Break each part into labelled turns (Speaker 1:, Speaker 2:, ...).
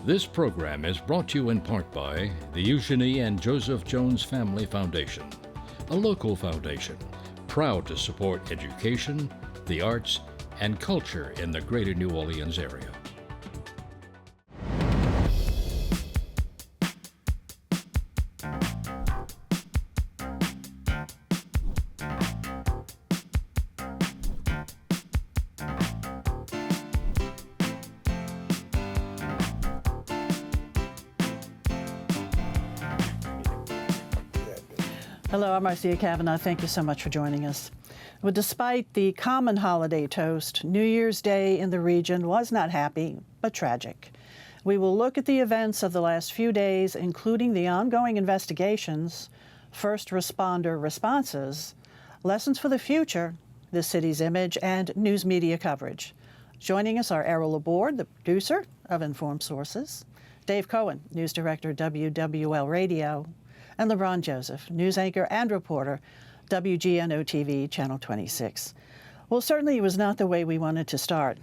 Speaker 1: This program is brought to you in part by the Eugenie and Joseph Jones Family Foundation, a local foundation proud to support education, the arts, and culture in the greater New Orleans area.
Speaker 2: Hello, I'm Marcia Cavanaugh. Thank you so much for joining us. Well, despite the common holiday toast, New Year's Day in the region was not happy, but tragic. We will look at the events of the last few days, including the ongoing investigations, first responder responses, lessons for the future, the city's image, and news media coverage. Joining us are Errol Laborde, the producer of Informed Sources, Dave Cohen, news director, WWL Radio, and LeBron Joseph, news anchor and reporter, WGNO TV, Channel 26. Well, certainly it was not the way we wanted to start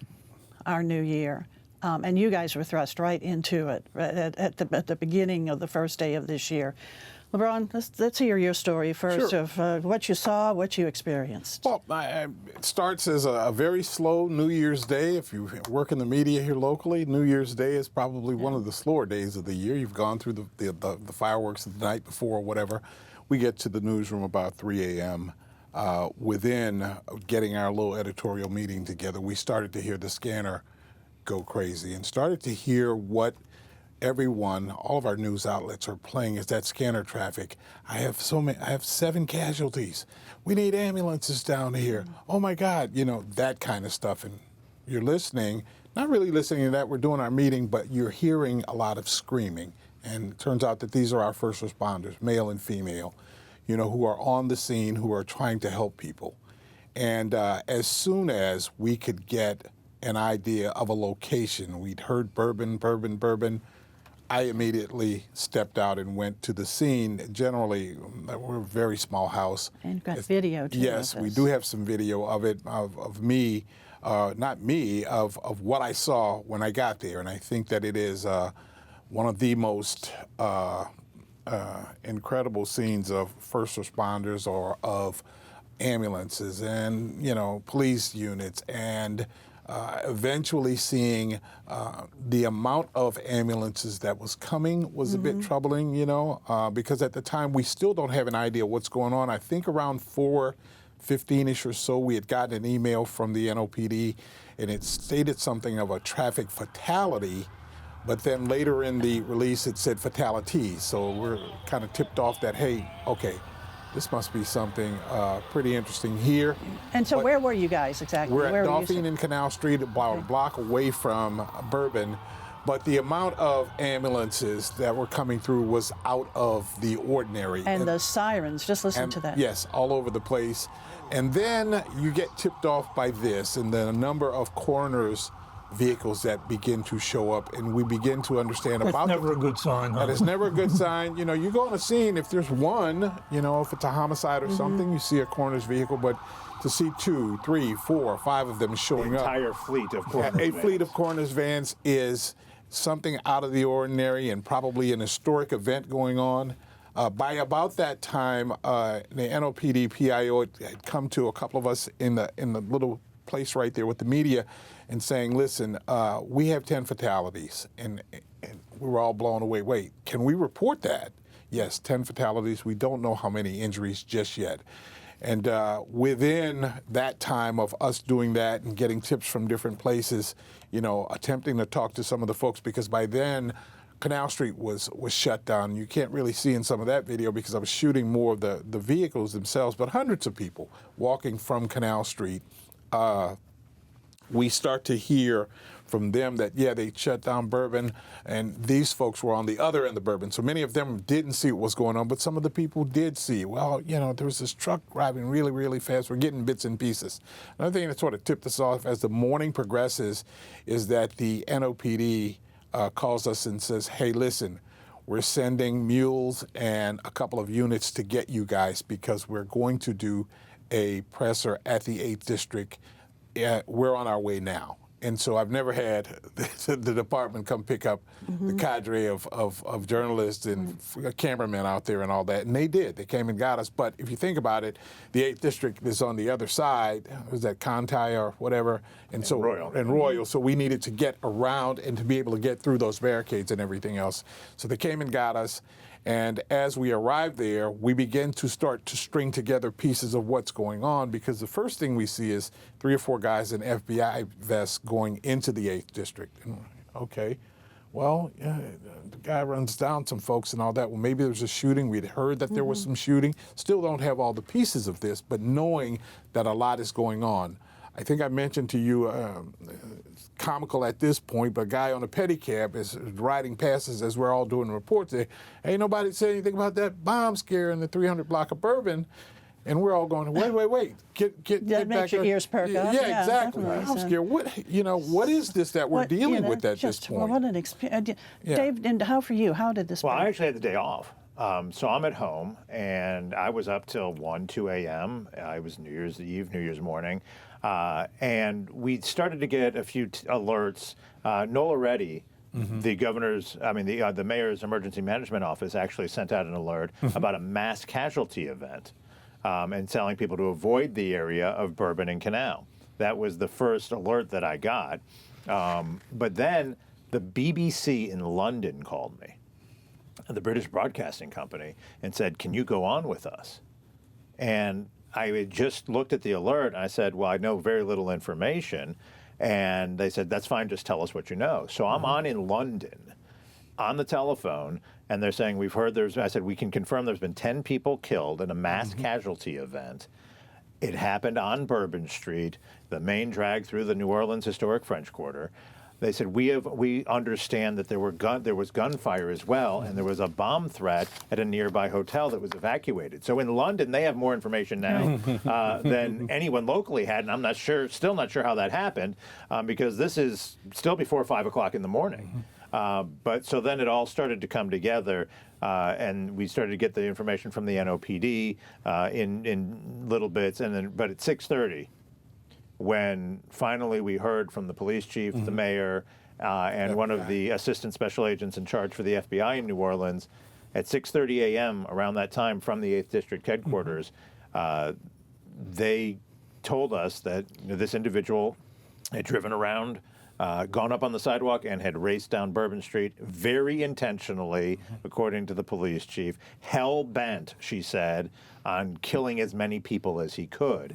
Speaker 2: our new year. And you guys were thrust right into it at the beginning of the first day of this year. LeBron, let's hear your story first. Sure. Of what you saw, what you experienced.
Speaker 3: Well, it starts as a very slow New Year's Day. If you work in the media here locally, New Year's Day is probably one of the slower days of the year. You've gone through the fireworks the night before or whatever. We get to the newsroom about 3 a.m. Within getting our little editorial meeting together, we started to hear the scanner go crazy and started to hear what everyone, all of our news outlets are playing is that scanner traffic. I have 7 casualties. We need ambulances down here. Oh my God, that kind of stuff. And you're listening, not really listening to that, we're doing our meeting, but you're hearing a lot of screaming. And it turns out that these are our first responders, male and female, who are on the scene, who are trying to help people. And as soon as we could get an idea of a location, we'd heard Bourbon, I immediately stepped out and went to the scene. Generally, we're a very small house.
Speaker 2: And got video too.
Speaker 3: Yes, we do have some video of it, of me, not me, of what I saw when I got there. And I think that it is one of the most incredible scenes of first responders or of ambulances and, police units and eventually seeing the amount of ambulances that was coming was a bit troubling, because at the time we still don't have an idea what's going on. I think around 4:15-ish or so, we had gotten an email from the NOPD and it stated something of a traffic fatality, but then later in the release it said fatalities. So we're kind of tipped off that, hey, okay, this must be something pretty interesting here.
Speaker 2: And so where were you guys exactly?
Speaker 3: We're at Dauphine and Canal Street, about a block away from Bourbon. But the amount of ambulances that were coming through was out of the ordinary.
Speaker 2: And the sirens, just listen to that.
Speaker 3: Yes, all over the place. And then you get tipped off by this, and then a number of coroners' vehicles that begin to show up, and we begin to understand
Speaker 4: That's never a good sign, huh?
Speaker 3: That is never a good sign. You go on a scene, if there's one, if it's a homicide or something, you see a coroner's vehicle, but to see 2, 3, 4, 5 of them showing up.
Speaker 4: An entire fleet of coroner's vans.
Speaker 3: A fleet of coroner's vans is something out of the ordinary and probably an historic event going on. By about that time, the NOPD PIO had come to a couple of us in the little place right there with the media and saying, listen, we have 10 fatalities. And we were all blown away. Wait, can we report that? Yes, 10 fatalities. We don't know how many injuries just yet. And within that time of us doing that and getting tips from different places, attempting to talk to some of the folks, because by then Canal Street was shut down. You can't really see in some of that video because I was shooting more of the vehicles themselves, but hundreds of people walking from Canal Street. We start to hear from them that, they shut down Bourbon, and these folks were on the other end of Bourbon. So many of them didn't see what was going on, but some of the people did see. Well, there was this truck driving really, really fast. We're getting bits and pieces. Another thing that sort of tipped us off as the morning progresses is that the NOPD calls us and says, hey, listen, we're sending mules and a couple of units to get you guys because we're going to do a presser at the 8th District. We're on our way now. And so I've never had the department come pick up the cadre of journalists and cameramen out there and all that. And they did. They came and got us. But if you think about it, the 8th District is on the other side. Was that Conti or whatever? And so
Speaker 4: Royal.
Speaker 3: And Royal. So we needed to get around and to be able to get through those barricades and everything else. So they came and got us. And as we arrived there, we began to start to string together pieces of what's going on, because the first thing we see is 3 or 4 guys in FBI vests going into the 8th District. And okay, well, the guy runs down some folks and all that. Well, maybe there's a shooting. We'd heard that there was some shooting. Still don't have all the pieces of this, but knowing that a lot is going on. I think I mentioned to you, it's comical at this point, but a guy on a pedicab is riding past us as we're all doing reports. Ain't nobody said anything about that bomb scare in the 300 block of Bourbon. And we're all going, wait, get
Speaker 2: That
Speaker 3: back
Speaker 2: makes your
Speaker 3: up.
Speaker 2: ears perk up.
Speaker 3: Yeah, exactly.
Speaker 2: Definitely.
Speaker 3: I'm scared. What is this that we're dealing with at this point?
Speaker 2: Well, what an experience.
Speaker 3: Yeah.
Speaker 2: Dave, and how for you? How did this
Speaker 4: Well,
Speaker 2: break?
Speaker 4: I actually had the day off. So I'm at home, and I was up till 1, 2 a.m. It was New Year's Eve, New Year's morning. And we started to get a few alerts. Nola Reddy, the mayor's emergency management office, actually sent out an alert about a mass casualty event and telling people to avoid the area of Bourbon and Canal. That was the first alert that I got. But then the BBC in London called me, the British Broadcasting Company, and said, "Can you go on with us?" And I had just looked at the alert, and I said, well, I know very little information. And they said, that's fine, just tell us what you know. So I'm on in London on the telephone, and they're saying, we've heard I said, we can confirm there's been 10 people killed in a mass casualty event. It happened on Bourbon Street, the main drag through the New Orleans historic French Quarter. They said, we understand that there was gunfire as well, and there was a bomb threat at a nearby hotel that was evacuated. So in London, they have more information now than anyone locally had, and I'm still not sure how that happened, because this is still before 5 o'clock in the morning. But so then it all started to come together, and we started to get the information from the NOPD in little bits, but at 6:30. When finally we heard from the police chief, the mayor, and one of the assistant special agents in charge for the FBI in New Orleans, at 6:30 a.m. around that time from the 8th District headquarters, they told us that this individual had driven around, gone up on the sidewalk, and had raced down Bourbon Street very intentionally, according to the police chief, hell-bent, she said, on killing as many people as he could.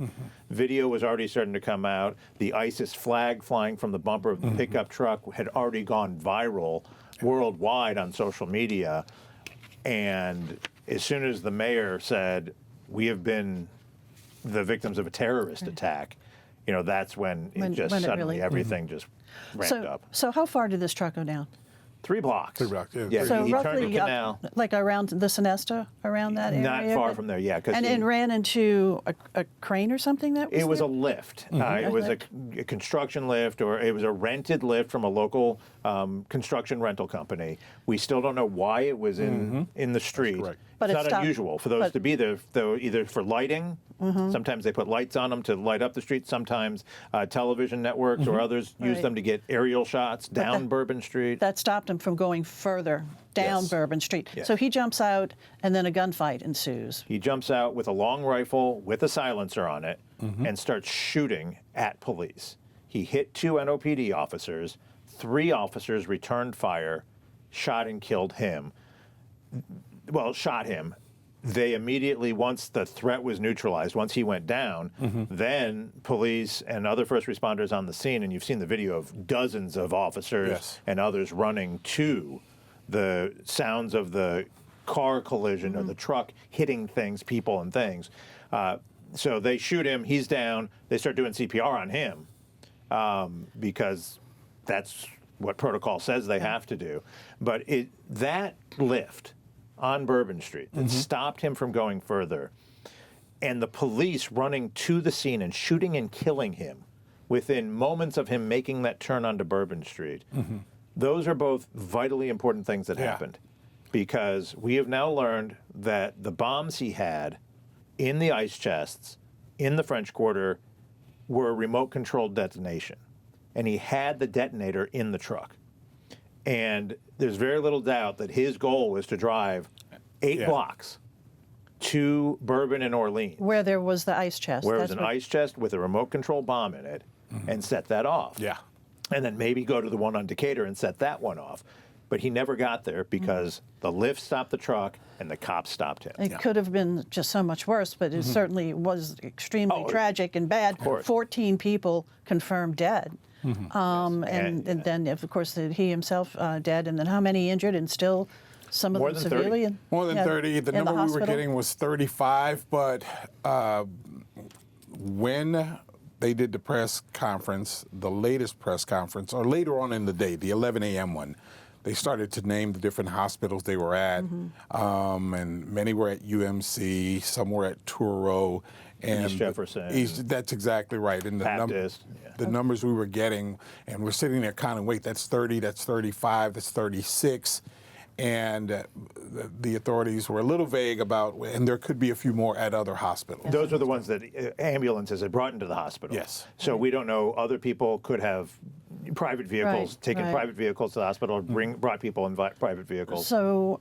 Speaker 4: Video was already starting to come out. The ISIS flag flying from the bumper of the pickup truck had already gone viral worldwide on social media. And as soon as the mayor said, we have been the victims of a terrorist attack, that's when suddenly everything just ramped up.
Speaker 2: So how far did this truck go down?
Speaker 4: 3 blocks.
Speaker 3: 3 blocks, yeah.
Speaker 4: Yeah,
Speaker 2: So
Speaker 4: he turned
Speaker 2: roughly
Speaker 4: the canal.
Speaker 2: like around the Sonesta, around that area?
Speaker 4: Not far from there, yeah.
Speaker 2: And ran into a crane or something that was
Speaker 4: It was
Speaker 2: there?
Speaker 4: a lift. It was a construction lift, or it was a rented lift from a local construction rental company. We still don't know why it was in the street.
Speaker 3: correct.
Speaker 2: But
Speaker 4: It's
Speaker 2: it
Speaker 4: not
Speaker 2: stopped-
Speaker 4: unusual for those to be there, though, either for lighting. Sometimes they put lights on them to light up the street. Sometimes television networks or others use
Speaker 2: Right.
Speaker 4: them to get aerial shots down Bourbon Street.
Speaker 2: That stopped him from going further down
Speaker 4: Yes.
Speaker 2: Bourbon Street.
Speaker 4: Yes.
Speaker 2: So he jumps out, and then a gunfight ensues.
Speaker 4: He jumps out with a long rifle with a silencer on it and starts shooting at police. He hit 2 NOPD officers. 3 officers returned fire, shot and killed him. Well, shot him. They immediately, once the threat was neutralized, once he went down, then police and other first responders on the scene, and you've seen the video of dozens of officers
Speaker 3: Yes.
Speaker 4: and others running to the sounds of the car collision or the truck hitting things, people and things. So they shoot him, he's down, they start doing CPR on him because that's what protocol says they have to do. But that lift on Bourbon Street that stopped him from going further, and the police running to the scene and shooting and killing him within moments of him making that turn onto Bourbon Street, those are both vitally important things that happened, because we have now learned that the bombs he had in the ice chests in the French Quarter were a remote-controlled detonation. and he had the detonator in the truck. And there's very little doubt that his goal was to drive 8 blocks to Bourbon and Orleans.
Speaker 2: Where there was the ice chest.
Speaker 4: Where there was an ice chest with a remote control bomb in it, and set that off.
Speaker 3: Yeah.
Speaker 4: And then maybe go to the one on Decatur and set that one off. But he never got there because the lift stopped the truck and the cops stopped him.
Speaker 2: It could have been just so much worse, but it certainly was extremely tragic and bad. 14 people confirmed dead. And then, of course, he himself dead. And then how many injured, and still some of them severely?
Speaker 3: More than 30. The number we were getting was 35. But when they did the press conference, the latest press conference, or later on in the day, the 11 a.m. one, they started to name the different hospitals they were at, and many were at UMC, some were at Touro, and
Speaker 4: East Jefferson.
Speaker 3: That's exactly right. And the numbers we were getting, and we're sitting there counting, wait, that's 30, that's 35, that's 36. And the authorities were a little vague about, and there could be a few more at other hospitals.
Speaker 4: Those are the ones that ambulances had brought into the hospital.
Speaker 3: Yes.
Speaker 4: So we don't know, other people could have private vehicles, taken private vehicles to the hospital, brought people in private vehicles.
Speaker 2: So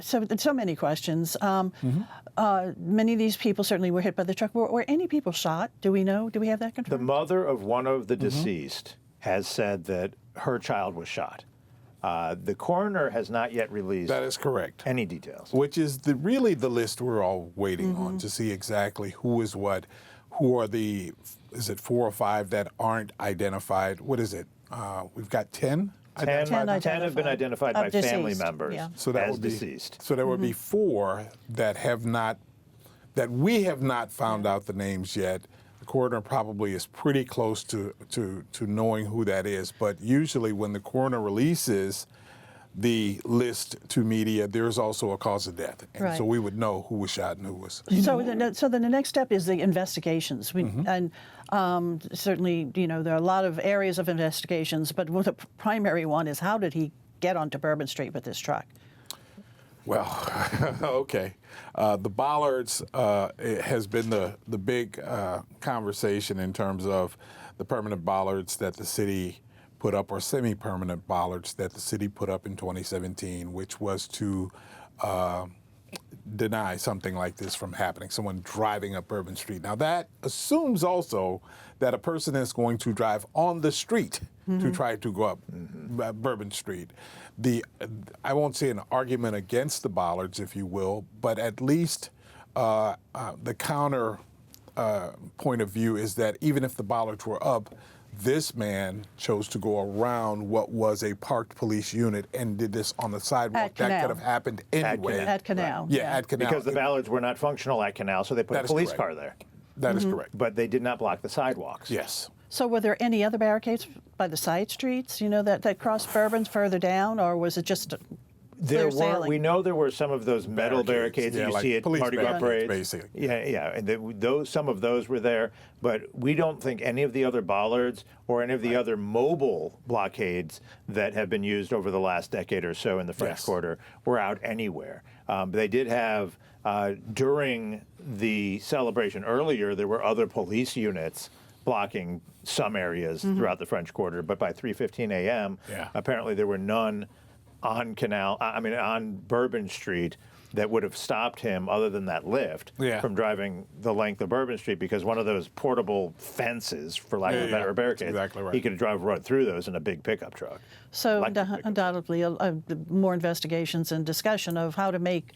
Speaker 2: so many questions. Many of these people certainly were hit by the truck. Were any people shot? Do we know? Do we have that confirmed?
Speaker 4: The mother of one of the deceased has said that her child was shot. The coroner has not yet released.
Speaker 3: That is correct.
Speaker 4: Any details.
Speaker 3: Which is really the list we're all waiting on to see exactly who is what, who are the, is it 4 or 5 that aren't identified? What is it? We've got 10?
Speaker 4: 10 have been identified by
Speaker 2: deceased,
Speaker 4: family members
Speaker 3: So that
Speaker 4: as
Speaker 3: would be,
Speaker 4: deceased.
Speaker 3: So there would be 4 that have not, that we have not found out the names yet. The coroner probably is pretty close to knowing who that is. But usually when the coroner releases the list to media, there's also a cause of death. And so we would know who was shot and who was.
Speaker 2: So then the next step is the investigations. And certainly, there are a lot of areas of investigations, but the primary one is, how did he get onto Bourbon Street with this truck?
Speaker 3: Well, okay. The bollards has been the big conversation in terms of the permanent bollards that the city put up, or semi-permanent bollards that the city put up in 2017, which was to deny something like this from happening, someone driving up Bourbon Street. Now that assumes also that a person is going to drive on the street to try to go up Bourbon Street. I won't say an argument against the bollards, if you will, but at least the counter point of view is that even if the bollards were up, this man chose to go around what was a parked police unit and did this on the sidewalk. That could have happened anyway.
Speaker 2: At Canal.
Speaker 3: Right. Yeah, at Canal.
Speaker 4: Because the bollards were not functional at Canal, so they put a police car there.
Speaker 3: That is correct.
Speaker 4: But they did not block the sidewalks.
Speaker 3: Yes.
Speaker 2: So were there any other barricades by the side streets, that crossed Bourbon further down, or was it just
Speaker 4: There were.
Speaker 2: sailing?
Speaker 4: We know there were some of those metal barricades that you
Speaker 3: like
Speaker 4: see at
Speaker 3: police
Speaker 4: Mardi Gras
Speaker 3: barricades,
Speaker 4: parades.
Speaker 3: basically.
Speaker 4: Yeah. And some of those were there, but we don't think any of the other bollards or any of the other mobile blockades that have been used over the last decade or so in the French Quarter were out anywhere. They did have, during the celebration earlier, there were other police units blocking some areas throughout the French Quarter, but by 3:15 a.m., apparently there were none on on Bourbon Street that would have stopped him, other than that lift, from driving the length of Bourbon Street, because one of those portable fences, for lack of a better barricade,
Speaker 3: exactly right.
Speaker 4: he could have driven right through those in a big pickup truck.
Speaker 2: So undoubtedly, more investigations and discussion of how to make,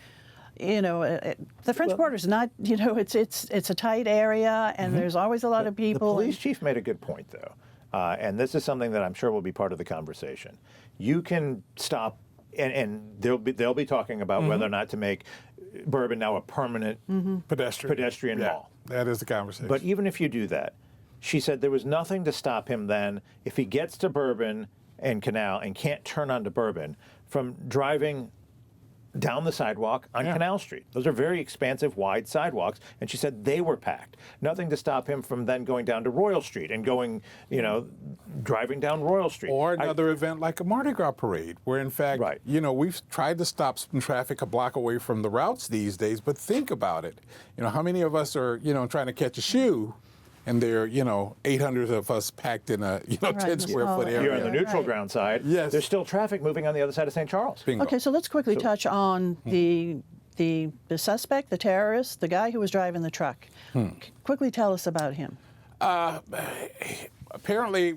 Speaker 2: the French Quarter is not, it's a tight area, and there's always a lot of people.
Speaker 4: The police chief made a good point, though, and this is something that I'm sure will be part of the conversation. You can stop, and they'll be talking about whether or not to make Bourbon now a permanent pedestrian mall.
Speaker 3: That is the conversation.
Speaker 4: But even if you do that, she said there was nothing to stop him then, if he gets to Bourbon and Canal and can't turn onto Bourbon, from driving down the sidewalk on Canal Street. Those are very expansive, wide sidewalks, and she said they were packed. Nothing to stop him from then going down to Royal Street and going, driving down Royal Street.
Speaker 3: Or another event like a Mardi Gras parade, where in fact, we've tried to stop some traffic a block away from the routes these days, but think about it. How many of us are, trying to catch a shoe and there are, 800 of us packed in a, 10 square foot area.
Speaker 4: Here on the neutral ground side,
Speaker 3: Yes.
Speaker 4: there's still traffic moving on the other side of St. Charles.
Speaker 3: Bingo.
Speaker 2: Okay, so let's quickly touch on the suspect, the terrorist, the guy who was driving the truck. Quickly tell us about him.
Speaker 3: Apparently,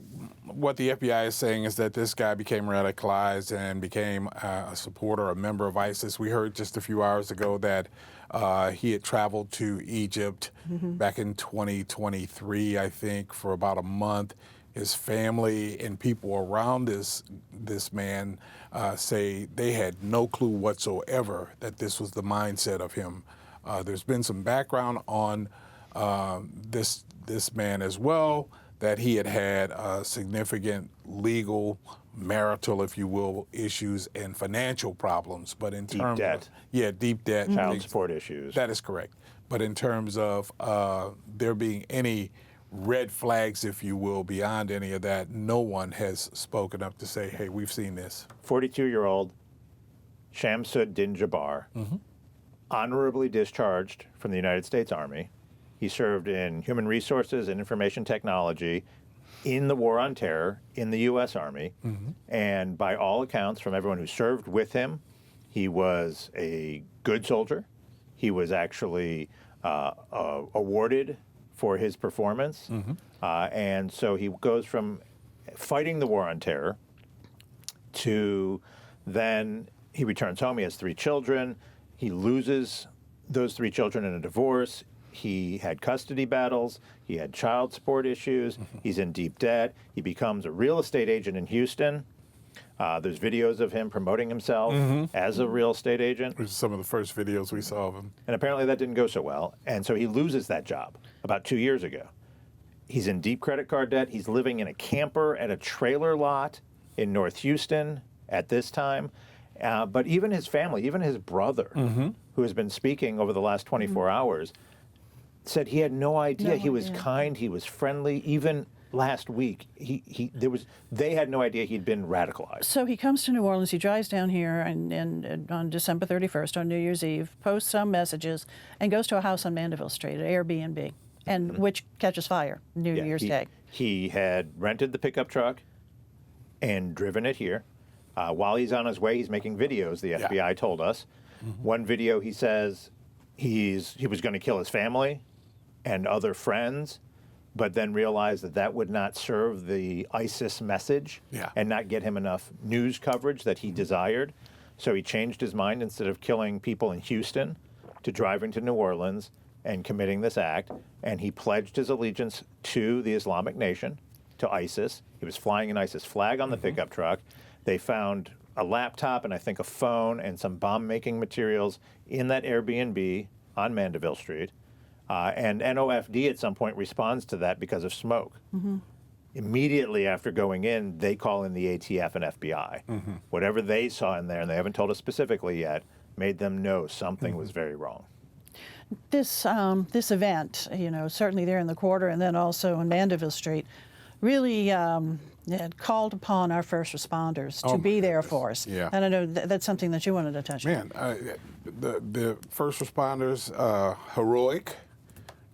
Speaker 3: what the FBI is saying is that this guy became radicalized and became a supporter, a member of ISIS. We heard just a few hours ago that he had traveled to Egypt back in 2023, I think, for about a month. His family and people around this man say they had no clue whatsoever that this was the mindset of him. There's been some background on this man as well, that he had significant legal, marital, if you will, issues and financial problems. But in terms
Speaker 4: debt.
Speaker 3: of deep debt,
Speaker 4: Child support issues.
Speaker 3: that is correct. But in terms of there being any red flags, if you will, beyond any of that, no one has spoken up to say, hey, we've seen this.
Speaker 4: 42-year-old Shamsud Din Jabbar, honorably discharged from the United States Army. He served in human resources and information technology in the war on terror in the U.S. Army. And by all accounts, from everyone who served with him, he was a good soldier. He was actually awarded for his performance. And so he goes from fighting the war on terror to then he returns home. He has 3 children. He loses those 3 children in a divorce. He had custody battles. He had child support issues. He's in deep debt. He becomes a real estate agent in Houston. There's videos of him promoting himself as a real estate agent.
Speaker 3: Which is some of the first videos we saw of him.
Speaker 4: And apparently that didn't go so well. And so he loses that job about 2 years ago. He's in deep credit card debt. He's living in a camper at a trailer lot in North Houston at this time. But even his family, even his brother, who has been speaking over the last 24 hours, said he had no idea. He was kind, he was friendly. Even last week, they had no idea he'd been radicalized.
Speaker 2: So he comes to New Orleans, he drives down here and on December 31st, on New Year's Eve, posts some messages, and goes to a house on Mandeville Street, an Airbnb, and which catches fire New Year's Day.
Speaker 4: He had rented the pickup truck and driven it here. While he's on his way, he's making videos, the FBI told us. One video, he says he was going to kill his family and other friends, but then realized that would not serve the ISIS message and not get him enough news coverage that he desired. So he changed his mind. Instead of killing people in Houston, to driving to New Orleans and committing this act. And he pledged his allegiance to the Islamic Nation, to ISIS. He was flying an ISIS flag on the pickup truck. They found a laptop and I think a phone and some bomb-making materials in that Airbnb on Mandeville Street. And NOFD at some point responds to that because of smoke. Immediately after going in, they call in the ATF and FBI. Whatever they saw in there, and they haven't told us specifically yet, made them know something was very wrong.
Speaker 2: This event, certainly there in the quarter and then also on Mandeville Street, really it called upon our first responders to be there for us.
Speaker 3: Yeah.
Speaker 2: And I know that's something that you wanted to touch on.
Speaker 3: The first responders, heroic.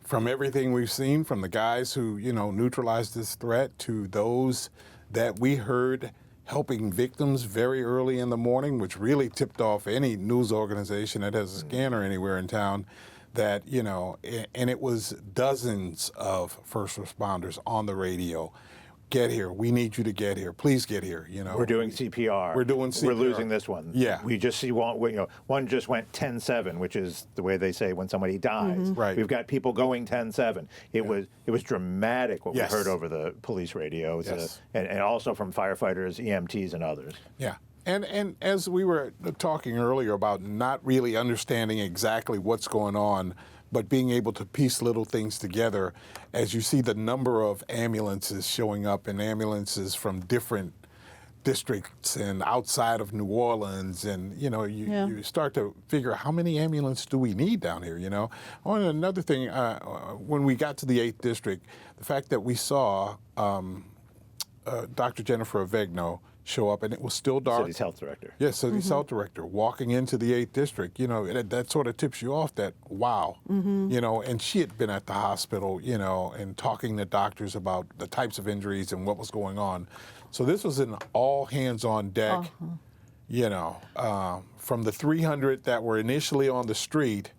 Speaker 3: From everything we've seen, from the guys who, neutralized this threat to those that we heard helping victims very early in the morning, which really tipped off any news organization that has a scanner anywhere in town, that, and it was dozens of first responders on the radio. Get here. We need you to get here. Please get here.
Speaker 4: We're doing CPR.
Speaker 3: We're doing CPR.
Speaker 4: We're losing this one.
Speaker 3: Yeah.
Speaker 4: We just see one just went 10-7, which is the way they say when somebody dies.
Speaker 3: Right.
Speaker 4: We've got people going 10-7. It was dramatic what we heard over the police radio, and also from firefighters, EMTs, and others.
Speaker 3: Yeah. And as we were talking earlier about not really understanding exactly what's going on, but being able to piece little things together, as you see the number of ambulances showing up, and ambulances from different districts and outside of New Orleans, and you start to figure how many ambulances do we need down here, And another thing, when we got to the 8th District, the fact that we saw Dr. Jennifer Avegno show up, and it was still dark.
Speaker 4: City's health director.
Speaker 3: Yes, city's health director walking into the 8th district. You know, that sort of tips you off that, wow, you know, and she had been at the hospital, you know, and talking to doctors about the types of injuries and what was going on. So this was an all hands on deck, you know, from the 300 that were initially on the street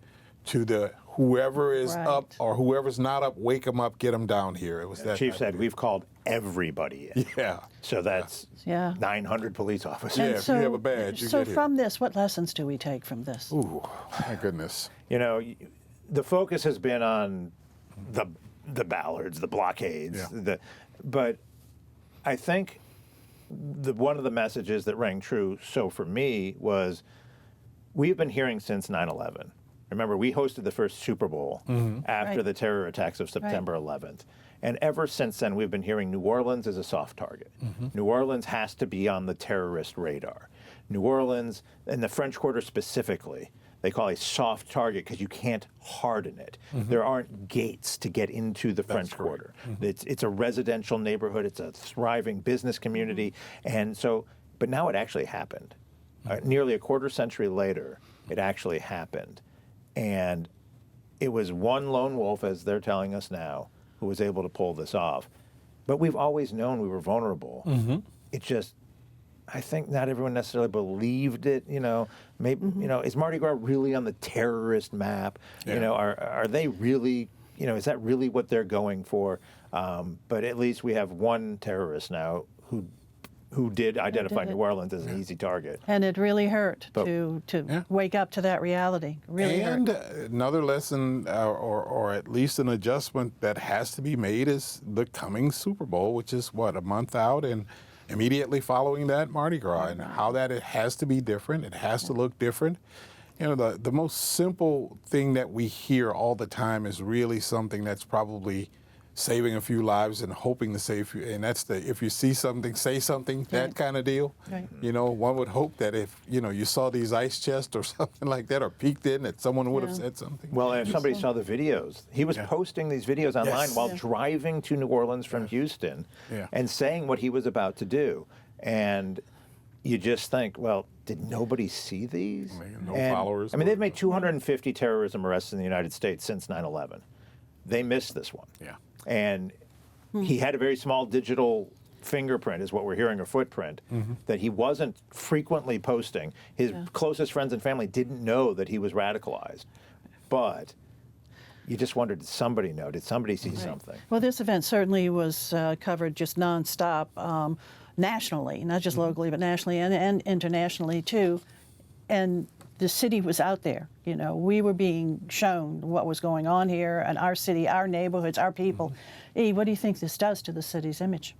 Speaker 3: to the whoever is up or whoever's not up, wake them up, get them down here. It was that.
Speaker 4: Chief said, we've called everybody in.
Speaker 3: Yeah.
Speaker 4: So that's 900 police officers.
Speaker 3: Yeah, if you have a badge, you
Speaker 2: so
Speaker 3: get here.
Speaker 2: from this, what lessons do we take from this?
Speaker 3: Ooh, my goodness.
Speaker 4: You know, the focus has been on the Ballards, the blockades, but I think one of the messages that rang true, so for me, was we've been hearing since 9/11. Remember, we hosted the first Super Bowl after the terror attacks of September 11th. And ever since then, we've been hearing New Orleans is a soft target. New Orleans has to be on the terrorist radar. New Orleans, and the French Quarter specifically, they call a soft target because you can't harden it. There aren't gates to get into the French Quarter. It's a residential neighborhood. It's a thriving business community. And so, but now it actually happened. Nearly a quarter century later, it actually happened. And it was one lone wolf, as they're telling us now, who was able to pull this off. But we've always known we were vulnerable. It just, I think not everyone necessarily believed it. You know, maybe you know, is Mardi Gras really on the terrorist map? You know, are they really? You know, is that really what they're going for? But at least we have one terrorist now who did identify New Orleans as an easy target.
Speaker 2: And it really hurt to wake up to that reality. Really
Speaker 3: and
Speaker 2: hurt.
Speaker 3: Another lesson, or at least an adjustment that has to be made, is the coming Super Bowl, which is what, a month out, and immediately following that, Mardi Gras, and how that it has to be different. It has to look different. You know, the most simple thing that we hear all the time is really something that's probably saving a few lives and hoping to save few, and that's the if you see something, say something, that kind of deal. You know, one would hope that if, you know, you saw these ice chests or something like that, or peeked in, that someone would have said something.
Speaker 4: Well, and if somebody saw the videos, he was posting these videos online while driving to New Orleans from Houston and saying what he was about to do. And you just think, well, did nobody see these?
Speaker 3: No followers.
Speaker 4: I mean, they've made 250 terrorism arrests in the United States since 9/11. They missed this one. And he had a very small digital fingerprint, is what we're hearing, or footprint, that he wasn't frequently posting. His closest friends and family didn't know that he was radicalized. But you just wondered, did somebody know? Did somebody see something?
Speaker 2: Well, this event certainly was covered just nonstop nationally, not just locally, but nationally and internationally too. And the city was out there. You know, we were being shown what was going on here, and our city, our neighborhoods, our people. E, what do you think this does to the city's image?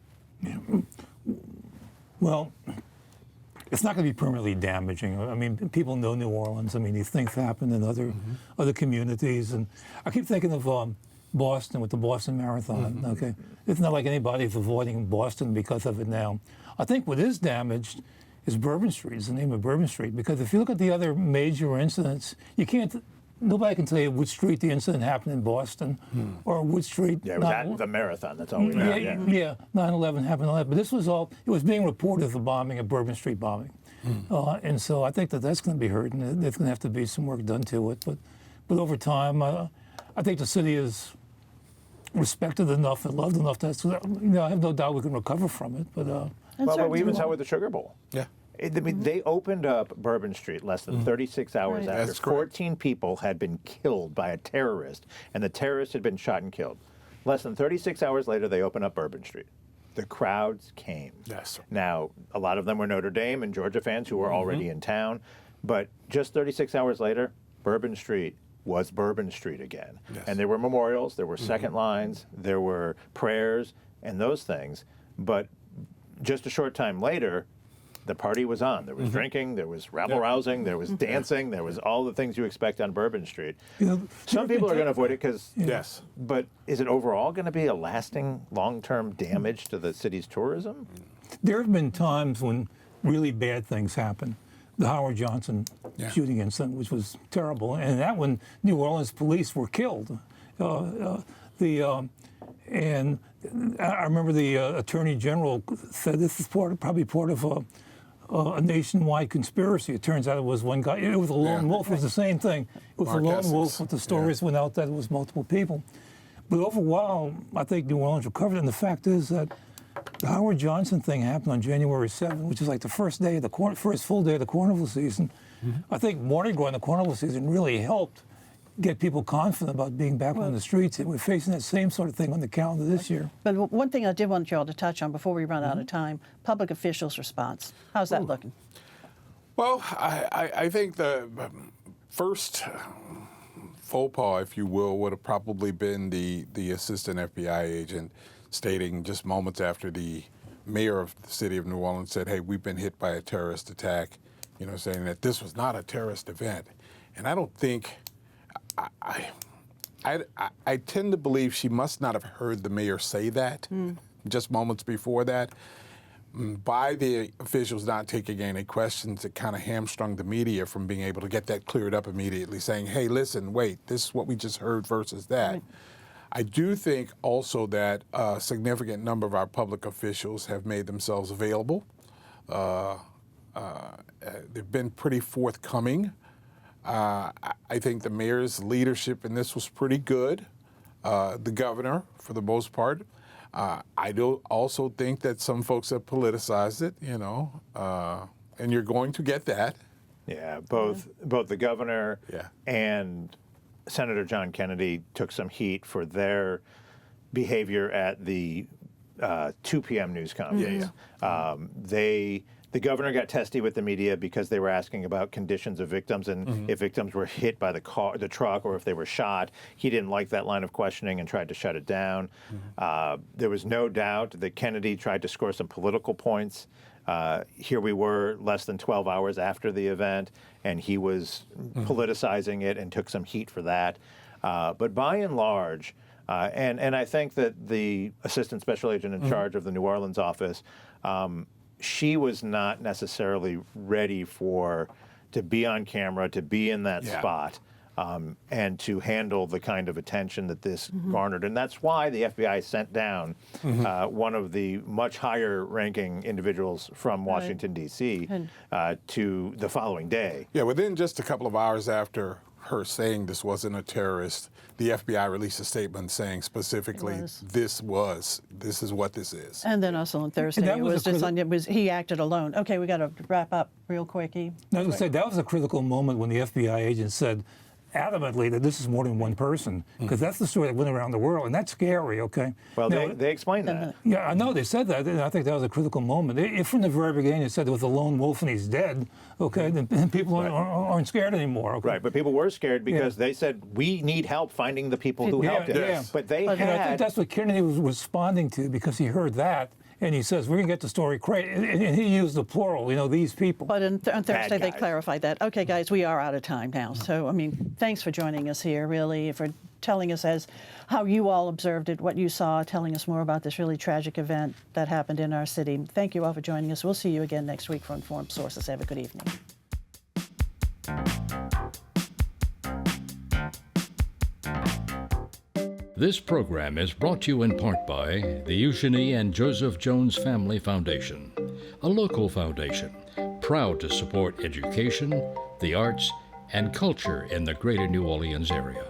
Speaker 5: Well, it's not going to be permanently damaging. I mean, people know New Orleans. I mean, these things happen in other communities, and I keep thinking of Boston with the Boston Marathon. Okay, it's not like anybody's avoiding Boston because of it now. I think what is damaged is Bourbon Street, is the name of Bourbon Street, because if you look at the other major incidents, nobody can tell you which street the incident happened in Boston, or which street.
Speaker 4: Yeah, it was at the marathon, that's all we know.
Speaker 5: Yeah, 9/11 happened on that, but this was all, it was being reported as the bombing, a Bourbon Street bombing. And so I think that's going to be hurt, and there's going to have to be some work done to it. But over time, I think the city is respected enough and loved enough that, you know, I have no doubt we can recover from it. But
Speaker 4: but we even saw with the Sugar Bowl.
Speaker 3: Yeah.
Speaker 4: I mean, they opened up Bourbon Street less than 36 hours after
Speaker 3: That's correct.
Speaker 4: 14 people had been killed by a terrorist, and the terrorist had been shot and killed. Less than 36 hours later, they opened up Bourbon Street. The crowds came.
Speaker 3: Yes.
Speaker 4: Now, a lot of them were Notre Dame and Georgia fans who were already in town, but just 36 hours later, Bourbon Street was Bourbon Street again. And there were memorials, there were second lines, there were prayers, and those things. But just a short time later, the party was on. There was drinking, there was rabble-rousing, there was dancing, there was all the things you expect on Bourbon Street.
Speaker 5: you know,
Speaker 4: Some people are going to avoid it because,
Speaker 3: Yes.
Speaker 4: but is it overall going to be a lasting, long-term damage to the city's tourism?
Speaker 5: there have been times when really bad things happen. The Howard Johnson shooting incident, which was terrible, and that one, New Orleans police were killed. And I remember the Attorney General said this is probably part of a nationwide conspiracy. It turns out it was one guy. It was a lone wolf. It was the same thing. It was
Speaker 3: Mark
Speaker 5: a lone
Speaker 3: Essex.
Speaker 5: wolf, but the stories went out that it was multiple people. But over a while, I think New Orleans recovered. And the fact is that the Howard Johnson thing happened on January 7th, which is like the first day of the first full day of the carnival season. I think Mardi Gras and the carnival season really helped get people confident about being back on the streets. And we're facing that same sort of thing on the calendar this year.
Speaker 2: But one thing I did want you all to touch on before we run out of time, public officials' response. How's that looking?
Speaker 3: Well, I think the first faux pas, if you will, would have probably been the assistant FBI agent stating just moments after the mayor of the city of New Orleans said, hey, we've been hit by a terrorist attack, saying that this was not a terrorist event. And I don't think, I tend to believe she must not have heard the mayor say that just moments before that. By the officials not taking any questions, it kind of hamstrung the media from being able to get that cleared up immediately, saying, hey, listen, wait, this is what we just heard versus that. Right. I do think also that a significant number of our public officials have made themselves available. They've been pretty forthcoming. I think the mayor's leadership in this was pretty good. The governor, for the most part. I do also think that some folks have politicized it, and you're going to get that.
Speaker 4: Yeah, both the governor and Senator John Kennedy took some heat for their behavior at the 2 p.m. news conference. The governor got testy with the media because they were asking about conditions of victims and if victims were hit by the truck, or if they were shot. He didn't like that line of questioning and tried to shut it down. There was no doubt that Kennedy tried to score some political points. Here we were less than 12 hours after the event, and he was politicizing it and took some heat for that. But by and large, and I think that the assistant special agent in charge of the New Orleans office, she was not necessarily ready to be on camera, to be in that spot, and to handle the kind of attention that this garnered. And that's why the FBI sent down one of the much higher-ranking individuals from Washington, D.C. To the following day.
Speaker 3: Yeah, within just a couple of hours after her saying this wasn't a terrorist, the FBI released a statement saying specifically this is what this is.
Speaker 2: And then also on Thursday, he acted alone. Okay, we got to wrap up real quick.
Speaker 5: I was going to say, that was a critical moment when the FBI agent said adamantly that this is more than one person, because that's the story that went around the world, and that's scary, okay?
Speaker 4: Well, they explained that.
Speaker 5: Yeah, I know they said that, and I think that was a critical moment. If from the very beginning it said there was a lone wolf and he's dead, okay, then people aren't scared anymore, okay?
Speaker 4: Right, but people were scared because they said, we need help finding the people who helped us.
Speaker 3: Yes.
Speaker 4: But
Speaker 5: and I think that's what Kennedy was responding to, because he heard that, and he says, we're going to get the story correct. And he used the plural, these people.
Speaker 2: But on Thursday, they clarified that. Okay, guys, we are out of time now. So, thanks for joining us here, really, for telling us how you all observed it, what you saw, telling us more about this really tragic event that happened in our city. Thank you all for joining us. We'll see you again next week for Informed Sources. Have a good evening.
Speaker 1: This program is brought to you in part by the Eugenie and Joseph Jones Family Foundation, a local foundation proud to support education, the arts, and culture in the greater New Orleans area.